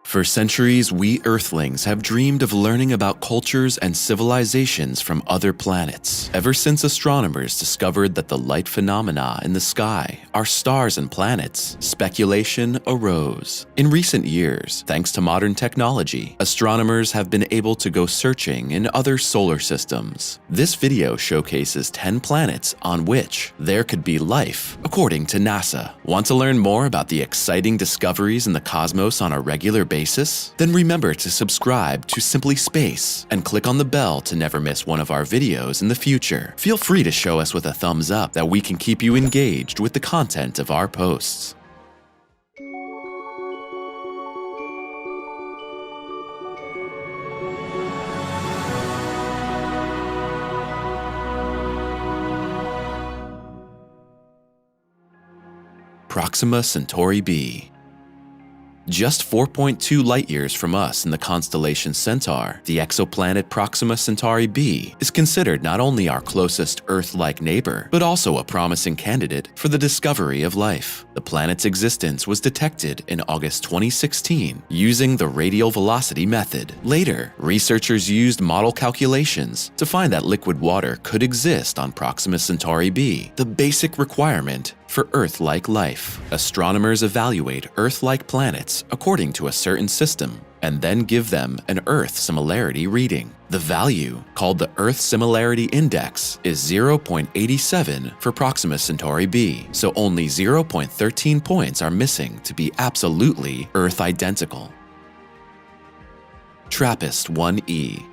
For centuries, we Earthlings have dreamed of learning about cultures and civilizations from other planets. Ever since astronomers discovered that the light phenomena in the sky are stars and planets, speculation arose. In recent years, thanks to modern technology, astronomers have been able to go searching in other solar systems. This video showcases 10 planets on which there could be life, according to NASA. Want to learn more about the exciting discoveries in the cosmos on a regular basis? Then remember to subscribe to Simply Space and click on the bell to never miss one of our videos in the future. Feel free to show us with a thumbs up that we can keep you engaged with the content of our posts. Proxima Centauri b. Just 4.2 light-years from us in the constellation Centaur, the exoplanet Proxima Centauri b is considered not only our closest Earth-like neighbor, but also a promising candidate for the discovery of life. The planet's existence was detected in August 2016 using the radial velocity method. Later, researchers used model calculations to find that liquid water could exist on Proxima Centauri b, the basic requirement for Earth-like life. Astronomers evaluate Earth-like planets according to a certain system and then give them an Earth similarity reading. The value, called the Earth Similarity Index, is 0.87 for Proxima Centauri b, so only 0.13 points are missing to be absolutely Earth identical. TRAPPIST-1e.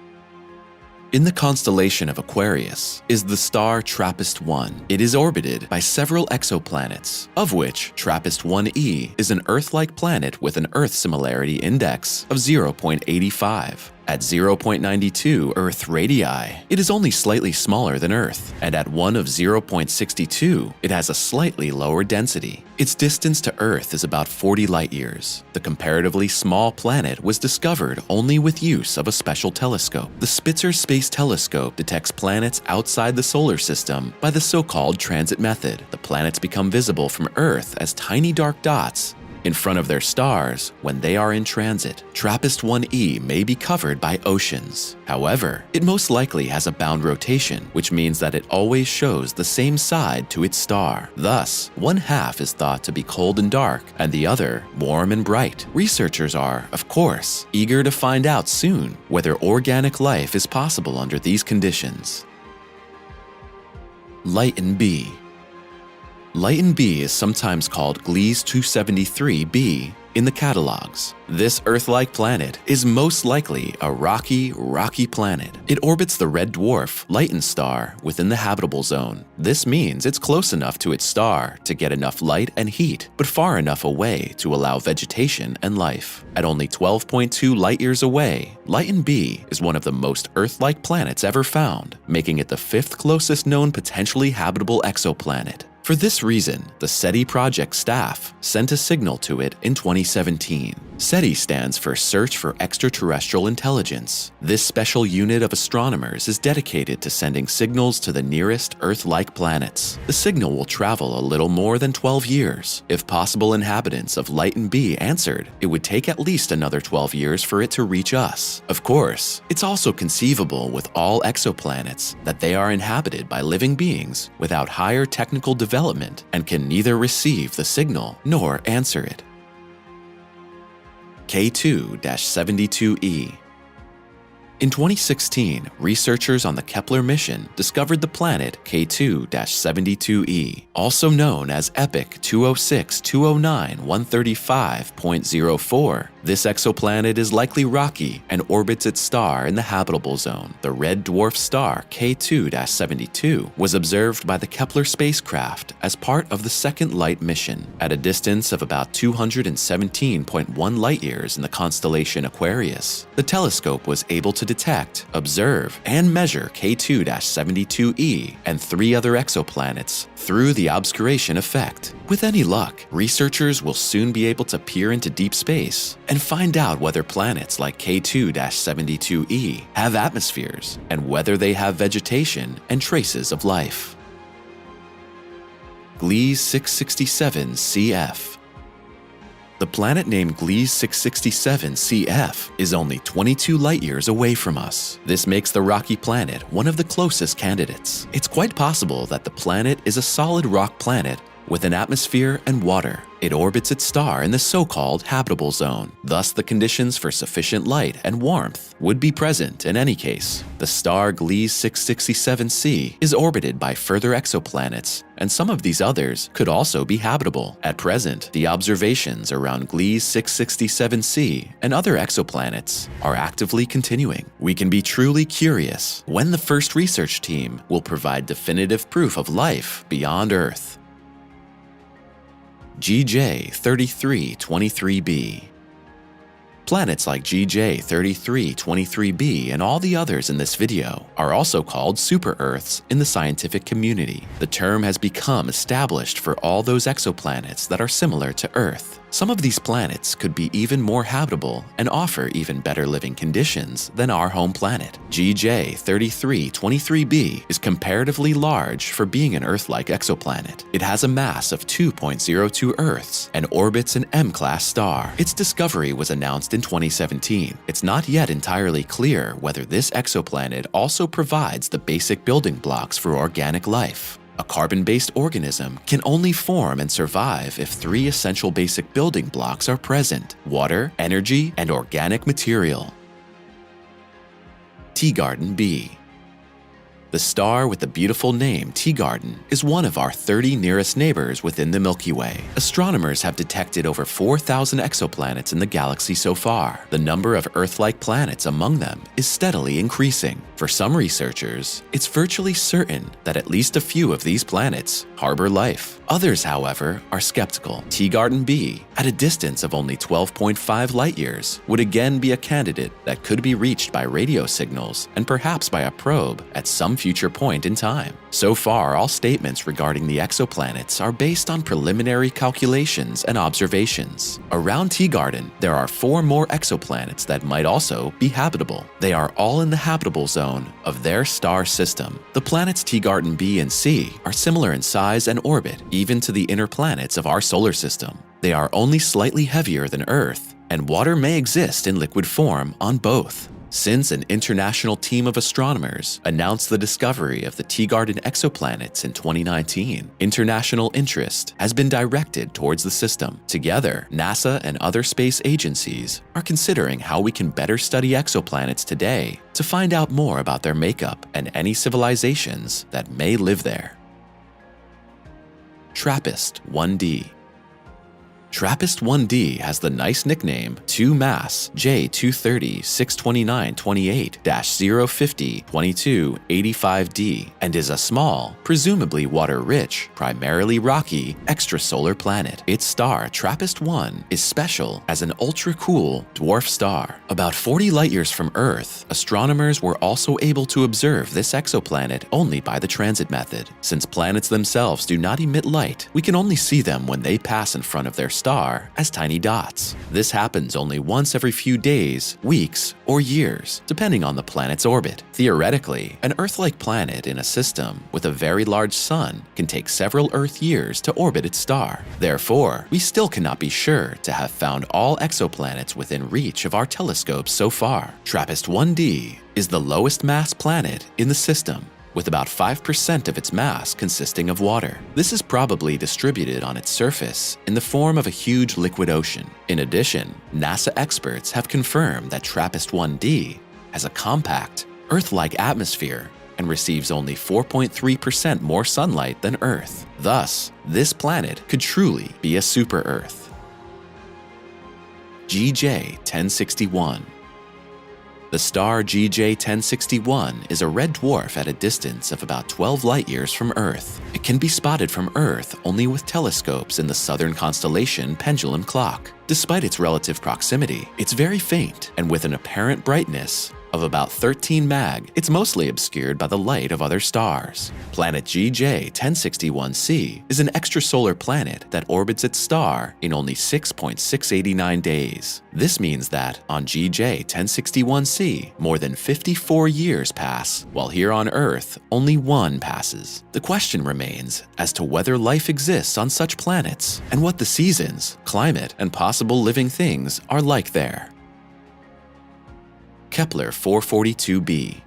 In the constellation of Aquarius is the star TRAPPIST-1. It is orbited by several exoplanets, of which TRAPPIST-1e is an Earth-like planet with an Earth Similarity Index of 0.85. At 0.92 Earth radii, it is only slightly smaller than Earth, and at 1 of 0.62, it has a slightly lower density. Its distance to Earth is about 40 light-years. The comparatively small planet was discovered only with use of a special telescope. The Spitzer Space Telescope detects planets outside the solar system by the so-called transit method. The planets become visible from Earth as tiny dark dots in front of their stars when they are in transit. TRAPPIST-1e may be covered by oceans. However, it most likely has a bound rotation, which means that it always shows the same side to its star. Thus, one half is thought to be cold and dark, and the other warm and bright. Researchers are, of course, eager to find out soon whether organic life is possible under these conditions. Lytton b. Lytton b is sometimes called Gliese 273b in the catalogs. This Earth-like planet is most likely a rocky planet. It orbits the red dwarf Lytton star within the habitable zone. This means it's close enough to its star to get enough light and heat, but far enough away to allow vegetation and life. At only 12.2 light-years away, Lytton b is one of the most Earth-like planets ever found, making it the 5th closest known potentially habitable exoplanet. For this reason, the SETI project staff sent a signal to it in 2017. SETI stands for Search for Extraterrestrial Intelligence. This special unit of astronomers is dedicated to sending signals to the nearest Earth-like planets. The signal will travel a little more than 12 years. If possible inhabitants of Lytton b answered, it would take at least another 12 years for it to reach us. Of course, it's also conceivable with all exoplanets that they are inhabited by living beings without higher technical development and can neither receive the signal nor answer it. K2-72e. In 2016, researchers on the Kepler mission discovered the planet K2-72e, also known as EPIC 206-209-135.04. This exoplanet is likely rocky and orbits its star in the habitable zone. The red dwarf star K2-72 was observed by the Kepler spacecraft as part of the second light mission. At a distance of about 217.1 light-years in the constellation Aquarius, the telescope was able to detect, observe, and measure K2-72e and 3 other exoplanets through the obscuration effect. With any luck, researchers will soon be able to peer into deep space and find out whether planets like K2-72e have atmospheres and whether they have vegetation and traces of life. Gliese 667 cf. The The planet named Gliese 667 CF is only 22 light-years away from us. This makes the rocky planet one of the closest candidates. It's quite possible that the planet is a solid rock planet with an atmosphere and water. It orbits its star in the so-called habitable zone. Thus, the conditions for sufficient light and warmth would be present in any case. The star Gliese 667c is orbited by further exoplanets, and some of these others could also be habitable. At present, the observations around Gliese 667c and other exoplanets are actively continuing. We can be truly curious when the first research team will provide definitive proof of life beyond Earth. GJ 3323b. Planets like GJ 3323b and all the others in this video are also called super-Earths in the scientific community. The term has become established for all those exoplanets that are similar to Earth. Some of these planets could be even more habitable and offer even better living conditions than our home planet. GJ 3323b is comparatively large for being an Earth-like exoplanet. It has a mass of 2.02 Earths and orbits an M-class star. Its discovery was announced in 2017. It's not yet entirely clear whether this exoplanet also provides the basic building blocks for organic life. A carbon-based organism can only form and survive if 3 essential basic building blocks are present: water, energy, and organic material. Teegarden b. The star with the beautiful name Teegarden is one of our 30 nearest neighbors within the Milky Way. Astronomers have detected over 4,000 exoplanets in the galaxy so far. The number of Earth-like planets among them is steadily increasing. For some researchers, it's virtually certain that at least a few of these planets harbor life. Others, however, are skeptical. Teegarden b, at a distance of only 12.5 light-years, would again be a candidate that could be reached by radio signals and perhaps by a probe at some future point in time. So far, all statements regarding the exoplanets are based on preliminary calculations and observations. Around Teegarden, there are 4 more exoplanets that might also be habitable. They are all in the habitable zone of their star system. The planets Teegarden b and c are similar in size and orbit, even to the inner planets of our solar system. They are only slightly heavier than Earth, and water may exist in liquid form on both. Since an international team of astronomers announced the discovery of the Teegarden exoplanets in 2019, international interest has been directed towards the system. Together, NASA and other space agencies are considering how we can better study exoplanets today to find out more about their makeup and any civilizations that may live there. TRAPPIST-1d. TRAPPIST-1d has the nice nickname 2MASS J230-629-28-050-2285d and is a small, presumably water-rich, primarily rocky, extrasolar planet. Its star, TRAPPIST-1, is special as an ultra-cool dwarf star. About 40 light-years from Earth, astronomers were also able to observe this exoplanet only by the transit method. Since planets themselves do not emit light, we can only see them when they pass in front of their star as tiny dots. This happens only once every few days, weeks, or years, depending on the planet's orbit. Theoretically, an Earth-like planet in a system with a very large sun can take several Earth years to orbit its star. Therefore, we still cannot be sure to have found all exoplanets within reach of our telescopes so far. TRAPPIST-1d is the lowest mass planet in the system, with about 5% of its mass consisting of water. This is probably distributed on its surface in the form of a huge liquid ocean. In addition, NASA experts have confirmed that TRAPPIST-1d has a compact, Earth-like atmosphere and receives only 4.3% more sunlight than Earth. Thus, this planet could truly be a super-Earth. GJ 1061. The star GJ 1061 is a red dwarf at a distance of about 12 light-years from Earth. It can be spotted from Earth only with telescopes in the southern constellation Pendulum Clock. Despite its relative proximity, it's very faint and with an apparent brightness of about 13 mag, it's mostly obscured by the light of other stars. Planet GJ 1061c is an extrasolar planet that orbits its star in only 6.689 days. This means that on GJ 1061c, more than 54 years pass, while here on Earth, only one passes. The question remains as to whether life exists on such planets and what the seasons, climate, and possible living things are like there. Kepler 442b.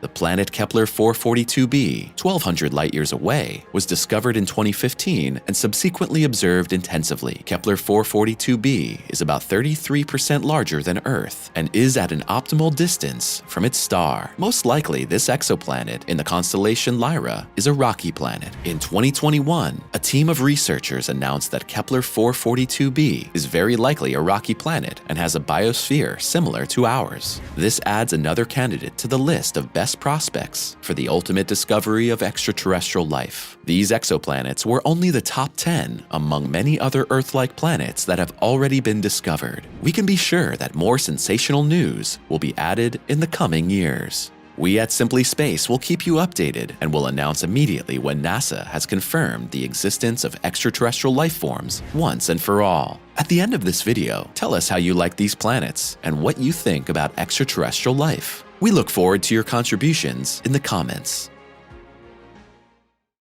The planet Kepler 442b, 1,200 light-years away, was discovered in 2015 and subsequently observed intensively. Kepler 442b is about 33% larger than Earth and is at an optimal distance from its star. Most likely, this exoplanet in the constellation Lyra is a rocky planet. In 2021, a team of researchers announced that Kepler 442b is very likely a rocky planet and has a biosphere similar to ours. This adds another candidate to the list of best prospects for the ultimate discovery of extraterrestrial life. These exoplanets were only the top 10 among many other Earth-like planets that have already been discovered. We can be sure that more sensational news will be added in the coming years. We at Simply Space will keep you updated and will announce immediately when NASA has confirmed the existence of extraterrestrial life forms once and for all. At the end of this video, tell us how you like these planets and what you think about extraterrestrial life. We look forward to your contributions in the comments.